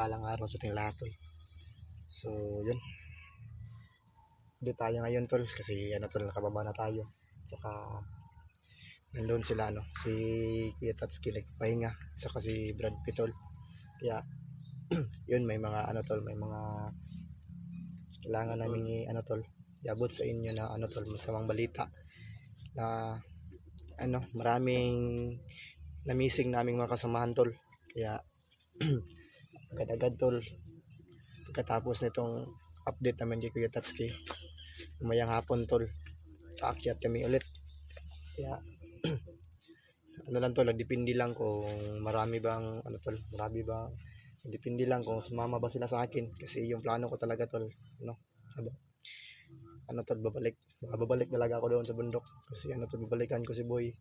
mapagpalang araw sa ating lahat, tol. So, yun. Dito tayo ngayon, tol, kasi tol, nakababa na tayo. Saka nandun sila, si Kuya Tatsuki nagpahinga, saka si Brad Pitt, tol. Kaya yun, may mga tol, may mga kailangan namin tol, iabot sa inyo na tol, masamang balita na maraming na-missing naming mga kasamahan, tol. Kaya agad-agad, tol, pagkatapos nitong update naman kay Kuya Tatsuki, umayang hapon, tol, kaakyat kami ulit. Kaya lang, tol, depende lang kung marami bang depende lang kung sumama ba sila sa akin, kasi yung plano ko talaga, tol, tol, babalik talaga ako doon sa bundok, kasi tol, babalikan ko si Boy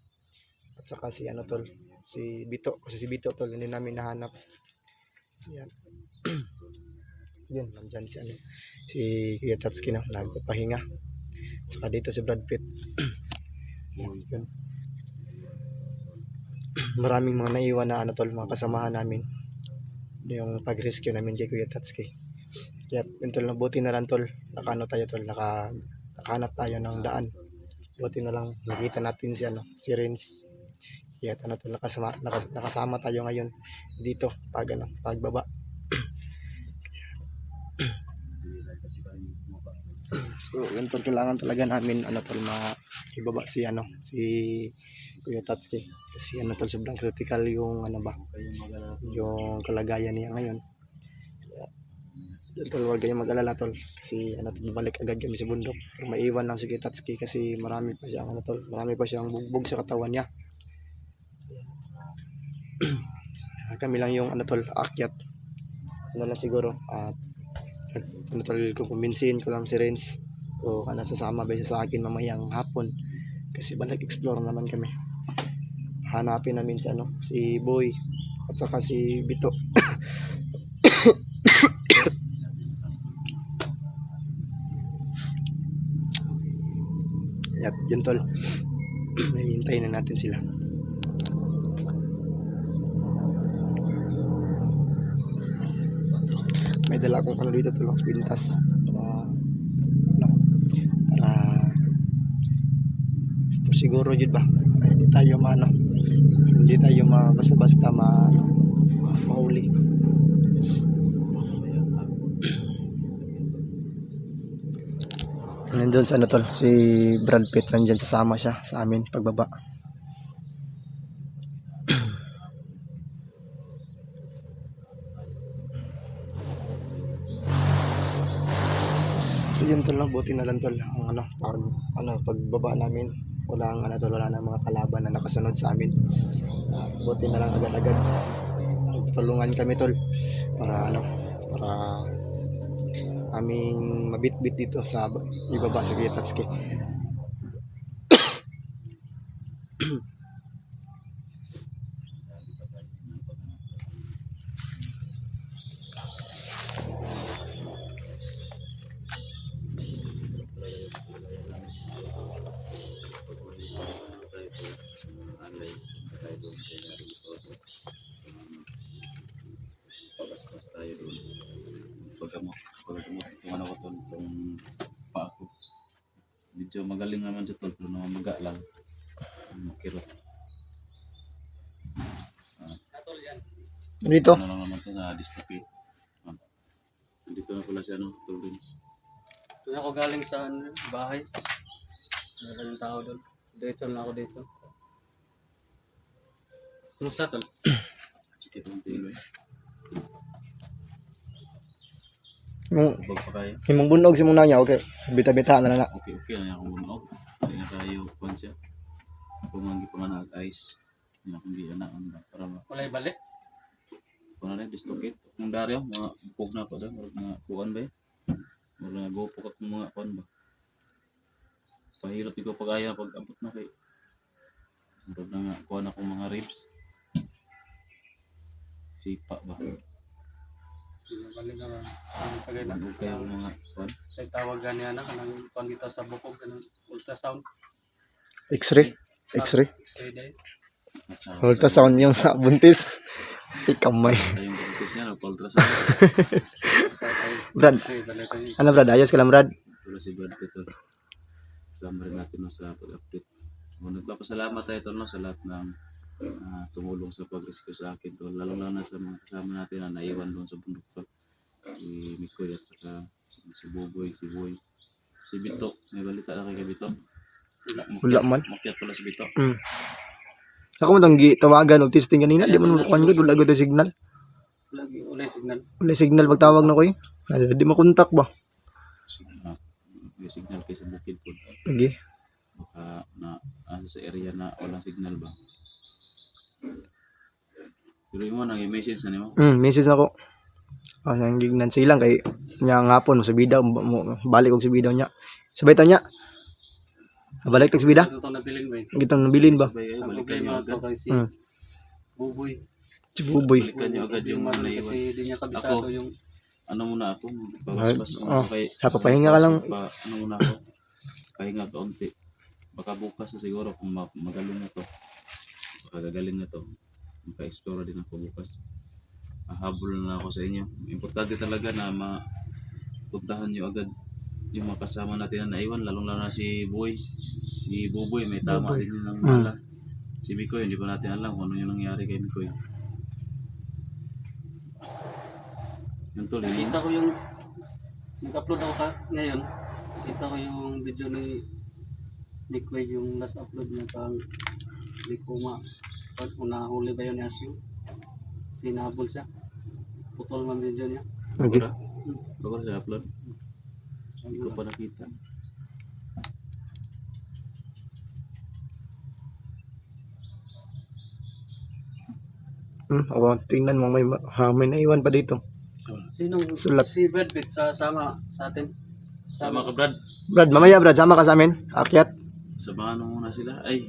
at saka si tol, si Bito, kasi si Bito, tol, hindi namin nahanap. Yan. Yun, nandyan si Kuya Tatsuki na nagpapahinga, saka dito si Brad Pitt. Yun. Maraming mga naiwan na tol, mga kasamahan namin, yung pag-rescue namin kay Kuya Tatsuki. Kaya yun, tol, buti na lang, tol, tayo, tol, nakahanap tayo ng daan. Buti na lang nakita natin si Renz. Kaya tol, nakasama tayo ngayon dito pagbaba. So yun, tol, kailangan talaga namin tol, ibaba si Kuya Tatsuki, kasi tol, sobrang critical yung yung kalagayan niya ngayon. Kaya tol, huwag kayong mag-alala, tol, kasi tol, balik agad kami sa bundok, pero maiwan lang si Kuya Tatsuki kasi marami pa siyang tol, marami pa siyang bugbog sa katawan niya. Kami lang yung tol, aakyat lang siguro, at tol, kukumbinsihin ko lang si Renz o sasama ba siya sa akin mamayang hapon, kasi balik explore naman kami. Hanapin namin si Boy at saka si Bito. At yun, tol, hintayin na natin sila. May dala akong dito, tol, pintas para siguro yun ba, hindi tayo basta-basta mahuli. Nandun sa tol, si Brad Pitt, nandyan, sasama siya sa amin pagbaba. So yun, tol, buti na lang, tol, ang pagbaba namin, wala na mga kalaban na nakasunod sa amin. Buti na lang agad-agad tulungan kami, tol, para aming mabitbit dito sa ibaba sa Kuya Tatsuki. Tayo doon. Pagkamot itong ko tol, itong paako. Medyo magaling naman siya, tol, pero maga lang. Makirot. Dito? Lang naman ito na dislocate. Dito na pala siya, tol, Vince. Doon ako galing sa bahay. Meron yung tao doon. Dito na ako dito. Kumusta, tol? Sikit ang tilo eh. Himong bunog si mong nanya, okay. Bita-bita na lang. Okay na akong bunog. Hindi na tayo kuhan siya. Pumangi pa nga na-ice. Hindi na para Walay balik? Kung na rin, dislocate. Kung Dario, mga bukog na ako doon. Mga kuhan ba eh. Mga gopok at mga kuhan ba. Pahirap ikaw pag-aya pag-abot na kay. Marag na nga kuhan akong mga ribs. Sipa ba? Balik naman. Sagay na. Huwag kayo mga kuhan. Sa tawag ganyan na. Kanang kuhan dito sa bukog. Kanang ultrasound. X-ray? X-ray day. Ultrasound yung sa buntis. Ikamay. Ayun practice niya, nagpa-ultrasound. Brad, Kasi talaga yun. ano Brad? Ayos ka lang Brad? Wala si Brad Pitt. Kasama rin natin no, sa pag-update. Nagpapasalamat tayo tol, no, sa lahat ng tumulong sa pag-rescue sa akin. Tol. Lalo na sa mga kasama natin na naiwan doon sa bundok. Tol. Si Mikoy at saka si Buboy, si Boy. Si Bito, may balita na kay Bito. Wala man. Makyat pala si Bito. Ako mo tang tawagan og testing kanina, di man makuha gud wala gud signal. Lagi ulay signal. Wala signal pag tawag na ko eh. Di makontak ba? May signal kay sa bukid po. Lagi. Baka sa area na walang signal ba. Pero yung mo, nag-message na niyo. Message na ko. Nang gignan silang kay nya ngapon sa bida balik og sa bida nya. Sabay ta nya. Balik tag sa bida. Ito nabilin ba? Gitang nabilin ba? Sabay kayo, Ang balikan niyo problema agad. ito kay si Buboy. Si Buboy. Balikan niyo agad yung mga naiwan. Kasi di niya kabisado Ako. yung Ano muna ako, babas-bas muna ako kay... Sa papahinga ka lang. Ano muna ako, pahinga kaunti. Baka bukas na siguro kung magaling na to. Baka gagaling na to. Maka-explore din ako bukas. Hahabol na ako sa inyo. Importante talaga na mapuntahan nyo agad yung mga kasama natin na naiwan. Lalong-lalo na si Boy. Si Buboy, may tama din yun ng mala. Si Mikoy, hindi pa natin alam kung ano yung nangyari kay Mikoy. Yan tol, yun. nakita ko yung nag-upload ako ngayon. Nakita ko yung video ni Liquid, yung last upload niya pang di ko pag unahuli ba yun ni Asyo. Sinabol siya. Putol man video niya. Lagi. Bago sa upload. Hindi ko pa nakita. Ako tingnan mo may naiwan pa dito. Sinong Sulat. si Brad Pitt sa sama sa atin? Sama ka Brad. Brad, mamaya Brad, sama ka sa amin. Akyat. Samahan mo muna sila. Ay,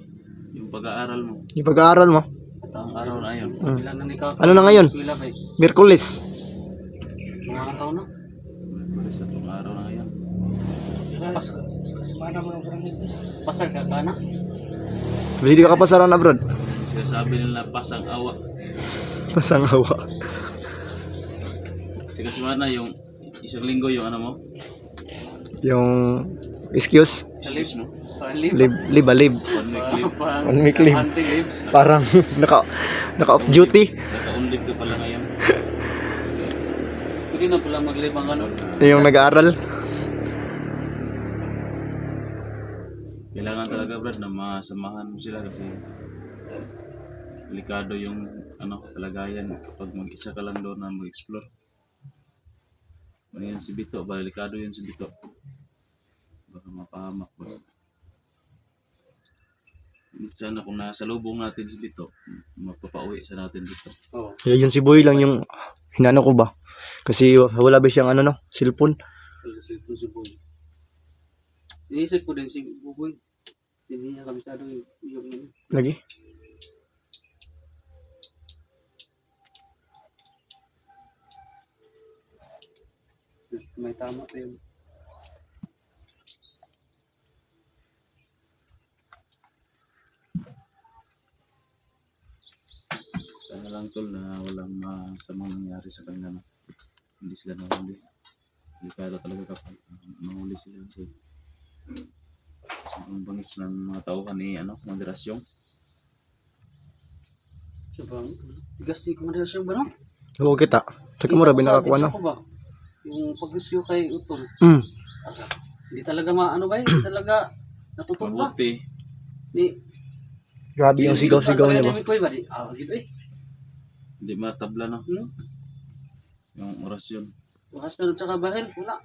yung pag-aaral mo. Yung pag-aaral mo. Ang araw na yun. Ilan na ni Kaka? Ano na ngayon? Eskwela ba? Miyerkules. Mga taon na. Miyerkules at ang araw na ngayon. Pasag ka ka na? Kasi di ka kapasaran na Brad. Sinasabi nila pasang awa. Pasang hawa. Kasi kasi na yung isang linggo yung ano mo. Yung excuse. Excuse mo. Live. One week leave. One week leave. Hunting leave. Parang naka off duty. Naka-on-leave ka pala ngayon. Pwede na pala mag-leave ang ano. Yung nag-aaral. Kailangan talaga Brad na masamahan mo sila kasi delikado yung kalagayan kapag mag-isa ka lang doon na mag-explore. Ano yan si Bito? Delikado yun si Bito. Baka mapahamak ba? Sana kung nasa lubong natin si Bito, mapapauwi sa natin dito. Oo. Kaya yun si Boy lang yung hinano ko ba. Kasi wala ba siyang cellphone. Cellphone si Boy. Iniisip ko din si Buboy. Hindi niya kabisado yung Lagi. may tama pa yun. Sana lang tol na walang masamang nangyari sa kanila. No? Hindi sila nahuli. Delikado talaga kapag nahuli sila kasi ang bangis ng mga tauhan ni moderasyon. So bang, tigas ni komanderasyon ba no? Oo kita. Taka mo rabi nakakuha no. Ba? Yung pag-rescue kay Utol. Mm. Hindi talaga hindi talaga natutumba. Mabuti. Ni Grabe yung sigaw-sigaw niya ba. Ko ba di? Gitu eh. Hindi matabla no. Yung orasyon. Wakas na tsaka bahel, wala.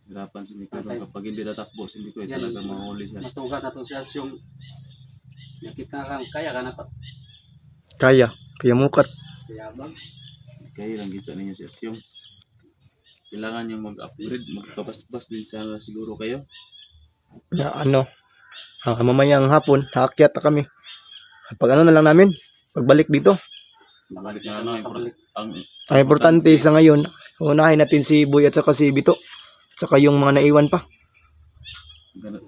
Hirapan si Mikoy kapag hindi natakbo si Mikoy talaga mahuli siya. Mas tugat na to siya yung nakita kang kaya ka na pa. Kaya mukat. Kaya bang? Kaya lang gitsa ninyo si Asyong. Kailangan yung mag-upgrade, magkabas-bas din sana siguro kayo. Na mamayang hapon, haakyat na kami. Pag na lang namin, pagbalik dito. Balik na Ang importante sa ngayon, unahin natin si Boy at saka si Bito. At saka yung mga naiwan pa.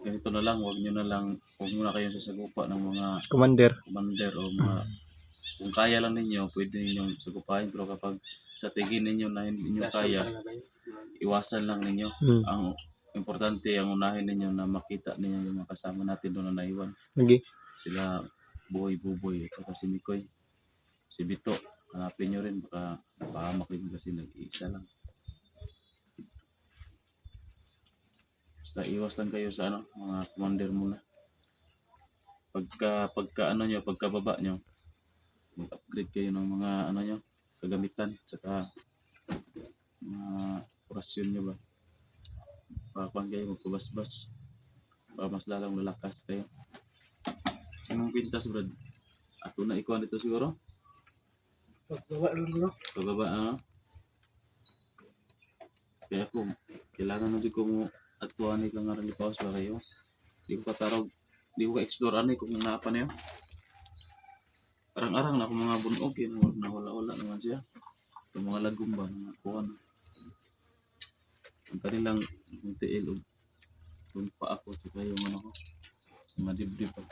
ganito na lang, huwag muna kayong sasagupa ng mga Commander. commander o mga kung kaya lang ninyo, pwede ninyong sagupahin. Pero kapag sa tingin ninyo na hindi ninyo kaya, iwasan lang ninyo. Hmm. Ang importante, ang unahin ninyo na makita ninyo yung mga kasama natin doon na naiwan. Sige. Sila Buboy at saka si Mikoy. Si Bito, hanapin nyo rin. Baka napahamak rin kasi nag-iisa lang. Basta iwas lang kayo sa mga commander muna. Pagkababa nyo, mag-upgrade kayo ng mga kagamitan, saka mga orasyon nyo ba. Pakuan kayo, magpabasbas. Para mas lalong lalakas kayo. Anong pintas, Brad? Ako na ikuan dito siguro? Pagbaba lang ko. Pababa, Kaya kailangan na din ko mo at kuhan ka nga rin ipawas ba kayo. Di ko katarog, di ko ka-explore kung naapa na yun. Arang-arang na akong mga bunog, nawala-wala naman siya. Yung mga lagom ba, mga kuhan. Ang kanilang tiil, yung pa ako, saka yung mga dibdib pa.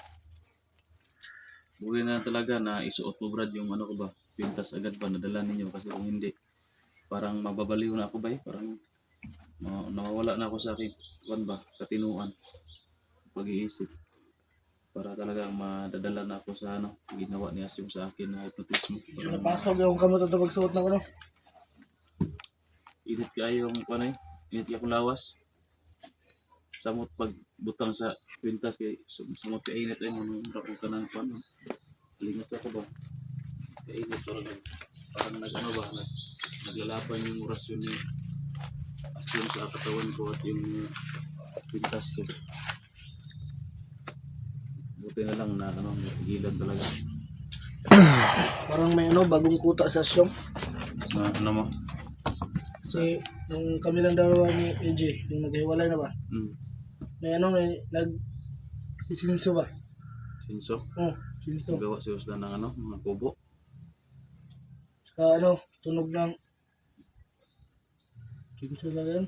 Buhay na talaga na isuot mo, Brad, yung ko ba, pintas agad ba, nadala ninyo kasi kung hindi, parang mababaliw na ako ba parang nawawala na ako sa akin, sa tinuan, pag-iisip. Para talagang madadala na ako sa ginawa ni Asyong sa akin na hypnotismo. Napasok yung kamot at pagsuot na ko no. Init kayo yung init kayo lawas. Samot pagbutang sa pintas kay samot ka init ay manumra ko ka ng Lingas ako ba? Kainit parang naglalapan yung orasyon ni Asyon sa katawan ko at yung pintas ko. Buti na lang na napigilan talaga. Parang may bagong kuta sa Asyong. Ano mo? Kasi nung kami lang dalawa ni AJ, yung naghiwalay na ba? May sinso ba? Sinso? Oo, sinso. Gawa siya sila ng mga kubo. Sa tunog ng sinso na yan.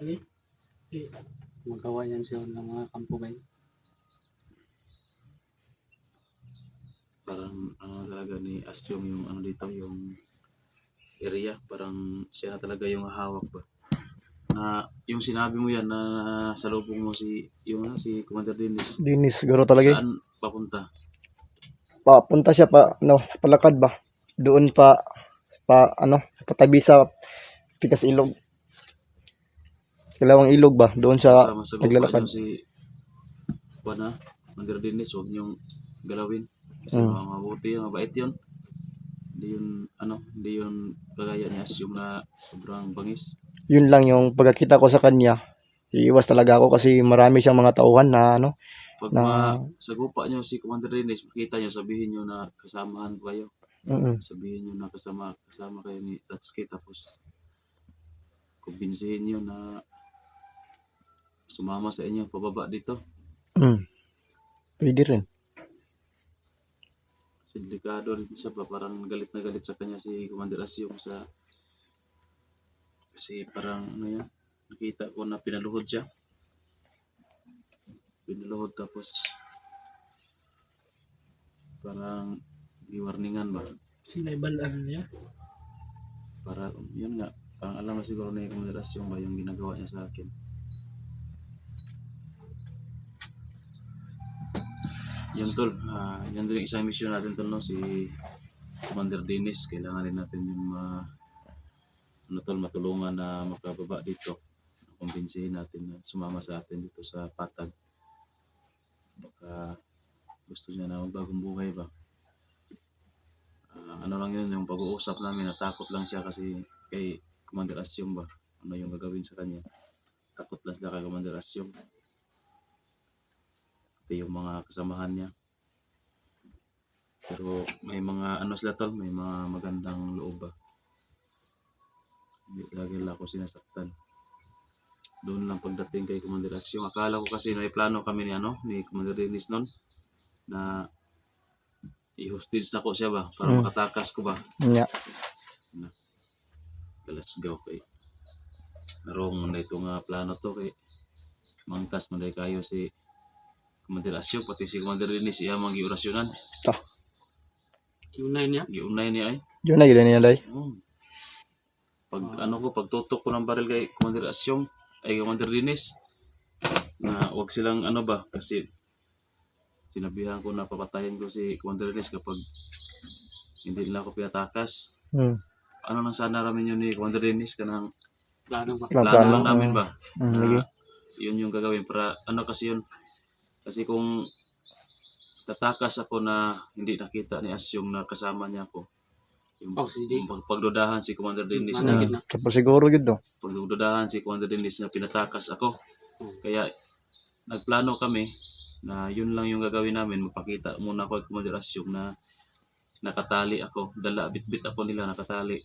Okay? Magawa yan siya ng mga kampo ba? Parang talaga ni Asyong yung dito, yung area, parang siya na talaga yung hawak ba. Na yung sinabi mo yan na sa lubong mo si Commander Dennis. Dinis siguro talaga. Saan papunta? Papunta siya palakad ba? Doon patabi sa Pikas Ilog. Kalawang ilog ba? Doon siya naglalakad. Si Commander Dennis, huwag niyong galawin. Kasi mabuti yun, mabait yun. Hindi yun kagaya ni Asyong na sobrang bangis. Yun lang yung pagkakita ko sa kanya. Iiwas talaga ako kasi marami siyang mga tauhan na Pag sagupa nyo si Commander Dennis, makita nyo, sabihin nyo na kasamahan ko kayo. Sabihin nyo na kasama kayo ni Tatsuki, tapos kumbinsihin nyo na sumama sa inyo pababa dito. Pwede rin. Delikado rin siya ba, parang galit na galit sa kanya si Commander Asyong kasi parang nakita ko na pinaluhod siya. Pinaluhod tapos parang giwarningan ba. Sinaibalan niya? Para yun nga, parang alam na siguro na yung Commander Asyong ba yung ginagawa niya sa akin. Yan tol, yan din isang mission natin tol, si Commander Dennis. Kailangan rin natin yung matulungan na makababa dito. Kumbinsihin natin na sumama sa atin dito sa Patag. Baka gusto niya na magbagong buhay ba. Lang yun yung pag-uusap namin, natakot lang siya kasi kay Commander Asyong ba. Ano yung gagawin sa kanya. Takot lang sila kay Commander Asyong. Yung mga kasamahan niya. Pero may mga sila tol, may mga magandang loob ba. Hindi lagi lang ako sinasaktan. Doon lang pagdating kay Commander Asyong. Akala ko kasi may plano kami ni Commander Dennis noon na i-hostage na ko siya ba para makatakas ko ba. Yeah. Let's go kay. Narong na itong plano to kay mangtas manday kayo si Commander Asyo, pati si Commander Dennis, iya mga giorasyonan. Yunay niya. Giunay niya ay. Yun na, yun na day. Pag tutok ko ng baril kay Commander Asyong, ay Commander Dennis, na wag silang kasi sinabihan ko na papatayin ko si Commander Dennis kapag hindi nila ako pinatakas. Ano nang sana namin yun ni Commander Dennis, kanang Plano ba? plano Plano, lang namin ba? Lagi. Yun yung gagawin para kasi yun. Kasi kung tatakas ako na hindi nakita ni Asyong na kasama niya ako, yung Sige. pagdudahan si Commander Dennis Ano na gid na? Tapos siguro yun to. pagdudahan si Commander Dennis na pinatakas ako. Kaya nagplano kami na yun lang yung gagawin namin. Magpakita muna ako at Commander Asyong na nakatali ako. Bit-bit ako nila nakatali.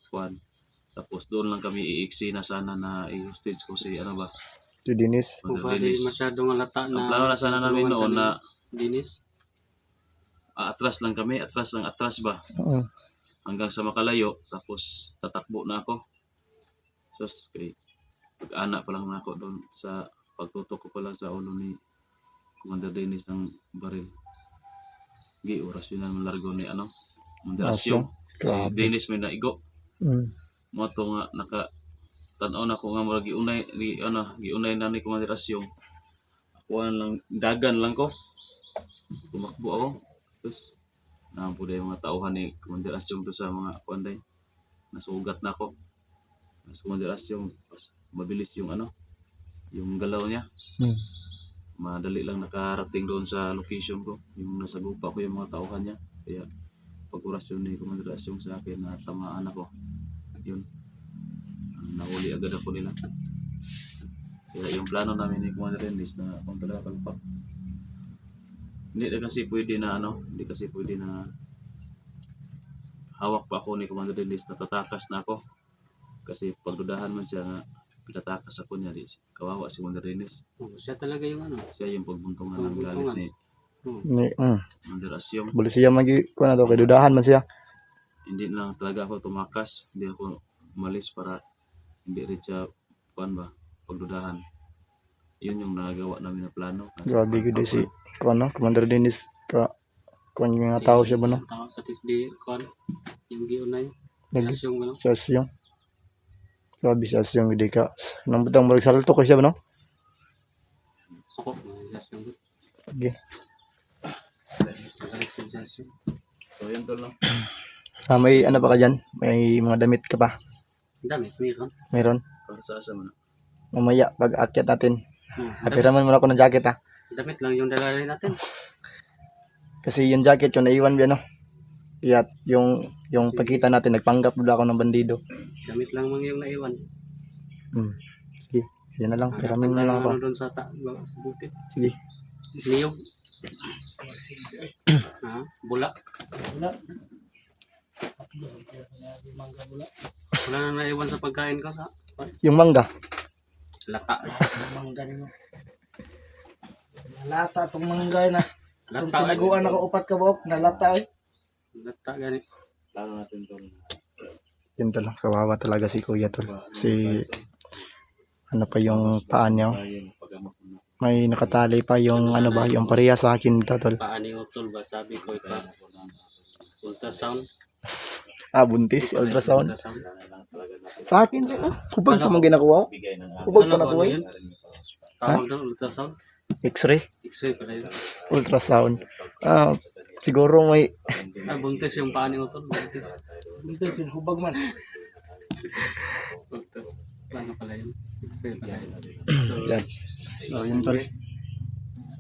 Kuan. Tapos doon lang kami iiksi na sana na i-hostage ko si Si Dennis. Kung Commander pwede Dennis. masyadong halata Ang na plano na sana namin noon na Dennis. atras lang kami. Atras ba? Hanggang sa makalayo. Tapos tatakbo na ako. So, pag-ana pa lang ako doon sa pagtutok ko pa lang sa ulo ni Commander Dennis ng baril. Oras yun ang largo ni Commander Asyong. Si Grabe. Dennis may naigo. Mo to nga tanaw na ko nga mura giunay na ni Commander Asyong. Kuan lang dagan lang ko. Tumakbo ako. Tapos naampo yung mga tauhan ni Commander Asyong to sa mga kuanday. Nasugat na ako. Mas Commander Asyong mabilis yung yung galaw niya. Madali lang nakarating doon sa location ko. Yung nasa lupa ko yung mga tauhan niya. Kaya pag-orasyon ni Commander Asyong sa akin na tamaan ako. Yun. Nahuli agad ako nila. Kaya yung plano namin ni Commander Dennis na kung talaga kalpak. Hindi kasi pwede na hawak pa ako ni Commander Dennis na tatakas na ako. Kasi pagdudahan man siya na pinatakas ako niya, kawawa si Commander Dennis. Siya talaga yung Siya yung pagbuntungan ng galit ni Commander Asyong. Buli siya kuha na to. Kay dudahan man siya. Hindi lang talaga ako tumakas. Hindi ako umalis para hindi rin siya pagdudahan. Yun yung nagawa namin na plano. Grabe ko din si Commander Dennis. Kuha yung mga tao siya ba no? Tao pati di kon yung giunay. Lagi. Asyong ano. Siya siyang. Grabe siya siyang hindi ka. Nang butang marag salto ko siya ba no? Suko. Asyong. Sige. Asyong. So yun to lang. May ano pa ka dyan? May mga damit ka pa? Dami, meron. Meron? Para sa asa man. Mamaya pag akyat natin. Kapiraman mo na ako ng jacket ha. Damit lang yung dalalay natin. Kasi yung jacket yung naiwan ba no? Kaya yung pagkita natin nagpanggap doon ako ng bandido. Damit lang mga yung naiwan. Sige. Yan na lang. Piramin na lang ako. Doon sa bukit. Sige. Niyog. Bula. Wala na naiwan sa pagkain ko sa Yung mangga. lata. Mangga nimo. Nalata tong mangga na. Itong Lata. tinaguan ako upat ka buhok, nalata eh. Lata gani. Plano natin to. Yun lang. Kawawa talaga si Kuya tol. Si ano pa yung paa niya. May nakatali pa yung yung pareha sa akin dito tol. Paani utol ba sabi ko ito. Ultrasound. Buntis. Ultrasound. Sa akin din. Hubag pa mang ginakuha. Hubag pa nakuha yun. Tawag doon ultrasound. X-ray. X-ray pala yun. Ultrasound. Siguro may Buntis yung paani utol. Buntis. Dito sin hubag man. Plano pala yun. X-ray pala yun. yan. So yun tol.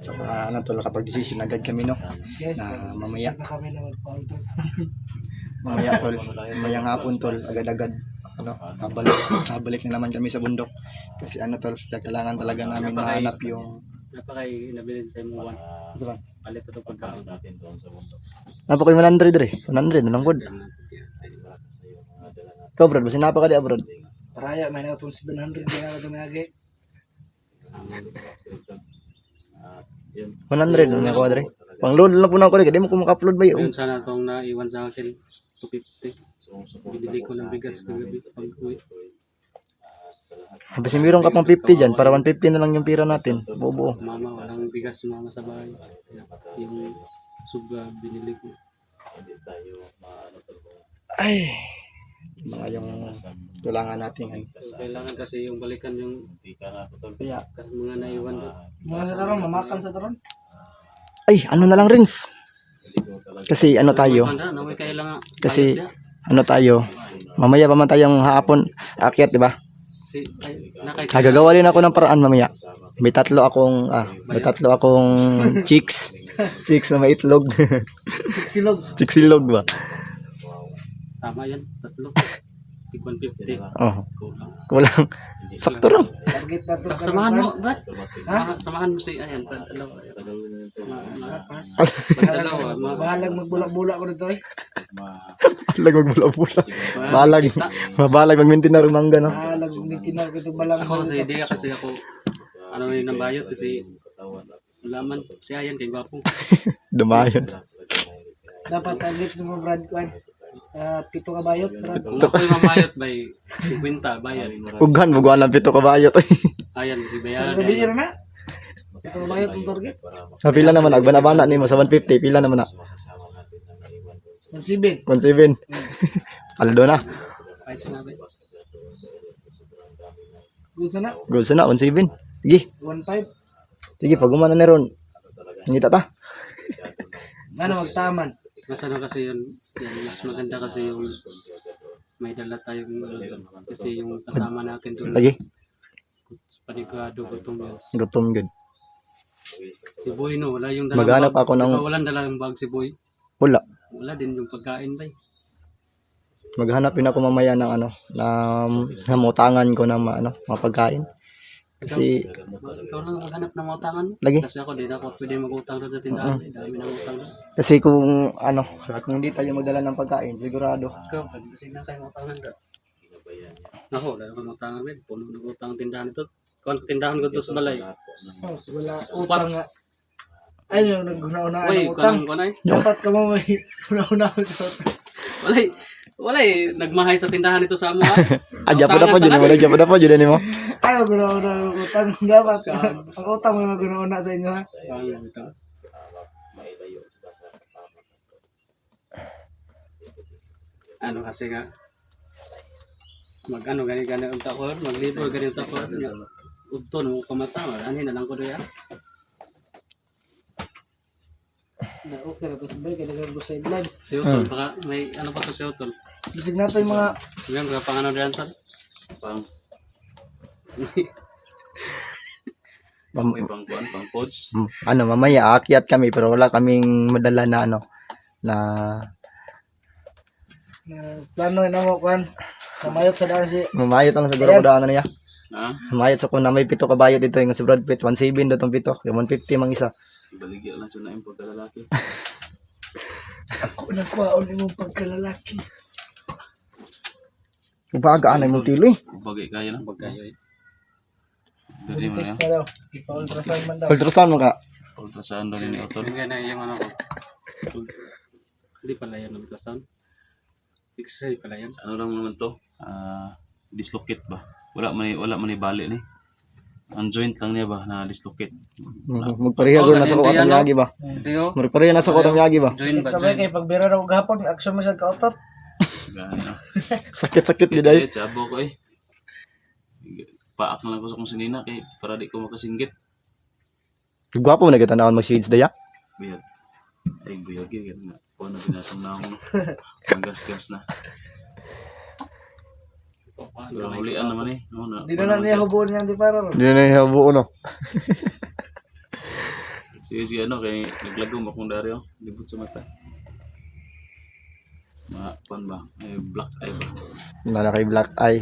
Saka tol kapag decision agad kami no. Yes. Na mamaya. Na kami na magpautos. Mamaya tol. Mamayang hapon tol. Agad-agad. Babalik na naman kami sa bundok. Kasi tol. Kailangan talaga namin mahanap yung Napakay nabilin sa mo one. Saan? Palit ito pagkain. Napa ko 100 re. 100 na lang good. Ikaw brad, basta napa ka di abroad. Raya may na itong 700 din ako tumagi. 100 na ako dre. Pang load lang po na ako di mo ko maka-upload ba yun. Yun sana itong naiwan sa akin. 250. Bibili ko ng bigas kagabi pag uwi. Kasi meron ka pang 50 dyan, para 150 na lang yung pira natin. Buo-buo. Mama, walang bigas si mama sa bahay. Yung suga binili ko. Ay, mga yung tulangan natin. Ano. So, kailangan kasi yung balikan yung Kaya, mga naiwan doon. Mga sa taron, mamakan sa taron. ay, ano na lang Rins. Kasi ano tayo, Wanda, naway kailangan. Kasi- bayad niya. ano tayo, mamaya pa man tayong hapon, akyat, di ba? Gagawa rin ako ng paraan mamaya. May tatlo akong chicks. Chicks na may itlog. Silog. Chicks-ilog ba? Tama yan, tatlo. Tig 150. Oh, kulang. Sakto lang. Target na to. Samahan mo, Brad. Ha? Samahan mo si, ayan, dalawa. Dalawa. Bahalag magbulak-bulak ko nito eh. Balag magbula-bula. Balag mag-maintain na rumangga, no? Bahalag magmitinar ko itong balang. Ako kasi, di kasi ako, ano yung nabayot kasi, laman, si Ayan, kay Gwapo. Dumayon. Dapat target mo Brad Kwan. 7 ka bayot, Brad. Kung ako'y mamayot, bay, 50, bayad. Ughan, buguan lang 7 kabayot. Ayan, si Sa Bayan. gabi na. 7 ka bayot ang target. Pila naman, agbana-bana ni mo sa 150. Pila naman na. 1.7. 1.7. Aldo na. Ay, sinabi. Gusto na. Goal na, 1.7. Sige. 1.5. Sige, pag umana na ron. Nangita ta. Ano magtaman? Mas ano kasi yun, mas maganda kasi yung may dala tayong kasi yung kasama natin doon. Lagi. Panigado, gutom yun. Gutom good. Si Boy no, wala yung dalang Maghanap bag. ako ng... Diba walang dalang bag si Boy? Wala. Wala din yung pagkain ba? Maghanap din ako mamaya ng ano, na mutangan ko ng mga pagkain. Kasi, Ikaw lang maghanap ng mga utangan mo. lagi. Kasi ako din ako pwede mag-utang doon sa tindahan. Dami ng utang doon. Kasi kung hindi tayo magdala ng pagkain, sigurado. Ikaw, kasi na tayo utangan doon. Ako, wala akong utangan rin. Puno ng utang ang tindahan ito. Kung tindahan ko ito sa balay. Oh, wala utang nga. Ay, yung nagguna-una Uy, ng utang. kanang ko na eh. Dapat ka mo may una-una sa utang. Wala eh. Nagmahay sa tindahan ito sa amo ha. Adya po na po, dyan mo. Adya po na po, dyan mo. Ay, maguna-una ng utang. Dapat. Ang utang may maguna-una sa inyo ha. Ano kasi nga mag-ano gani-gani ang takor, mag-libor gani ang takor niya. Udto no kamata, ani na lang ko diya. Na okay na to sabay kaya nagagos sa ilan. Si Utol baka may ano pa to si Utol. Bisig nato yung mga Ngayon mga pangano diyan sa pang may pangkuan, pang pods. Mamaya, aakyat kami, pero wala kaming madala na plano na mo kwan. Kamayot sa daan si mamayot ang siguro ko daan na niya. Ha? Mamayot sa kung na may 7 kabayot dito, yung si Brad Pitt, 1.7 dito 7, yung 150 mang isa. Baligya lang sa naim pagkalalaki. ako nagkwaon imong pagkalalaki. Ubaga, anay mong tilo eh. Bagay kaya na. Pagkayo eh. Dali mo Test na. na daw. Ipa-ultrasound man daw. Ultrasound mo ka. Ultrasound daw ni Otol. Yung na yung ano ko. Hindi pala yan ang ultrasound. X-ray pala yan. Ano lang naman to? Dislocate ba? Wala man ni bali ni. Ang joint lang niya ba na dislocate. Magpareha ko na sa kawatang yagi ba? Dio, Magpareha na sa kawatang yagi ba? join ba? Kabay kay pagbira raw gahapon, action mo sa kautot. Gana. Sakit-sakit yun ay. Chabo ko eh. Paak na lang ko sa kong sinina kay para di ko makasinggit. Gwapo mo na kita naman mag-shades daya. Biyag. Ay, biyag yun. Kung ano binatang na ako. Ang gas-gas na. Pero hulian naman eh. No, Di na lang niya hubuon niya di para. Hindi na yung buo no. Sige, ano, kay naglagom akong Dario. Libot sa mata. Pan ba? Ay, black eye ba? Nala kay black eye.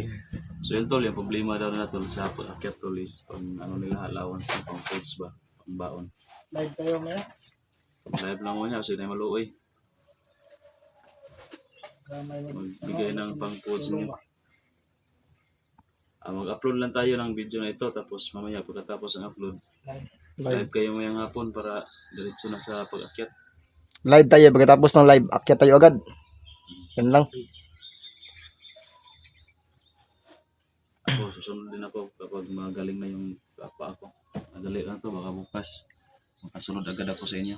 So yun tol, yung problema daw na tol sa pag-akyat tol is pang ano nila allowance ng pang foods ba? Pang baon. Live tayo maya. Live lang mo niya, so yun ay maluoy. Kamay mo. Magbigay ng pang foods niyo. Mag-upload lang tayo ng video na ito tapos mamaya pagkatapos ng upload live kayo mayang hapon para diretso na sa pag-akyat. Live tayo, pagkatapos ng live, akyat tayo agad. Yan lang. Ako susunod din ako magaling na yung papa ako. Madali lang to, baka bukas makasunod agad ako sa inyo.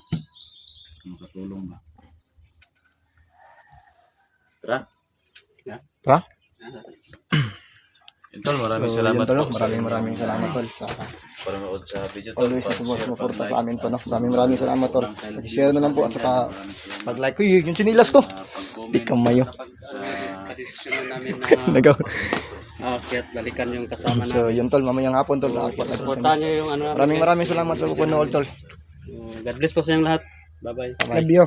Makatulong ba? Tara. Tara. Tol, maraming So, salamat yun, tol, po. maraming salamat tol sa Panonood sa video tol. always sa sumusuporta sa amin to, no. Maraming salamat tol. Pag-share na lang po at saka pag-like ko yung chinilas ko. Di kamayo. Sa desisyon namin Nagaw. na akyat, balikan yung kasama So, namin. yun tol, mamayang hapon tol. Apat na tol. Supportahan nyo yung ano namin, guys. Maraming salamat sa panonood tol. God bless po sa inyong lahat. Bye-bye. Love you.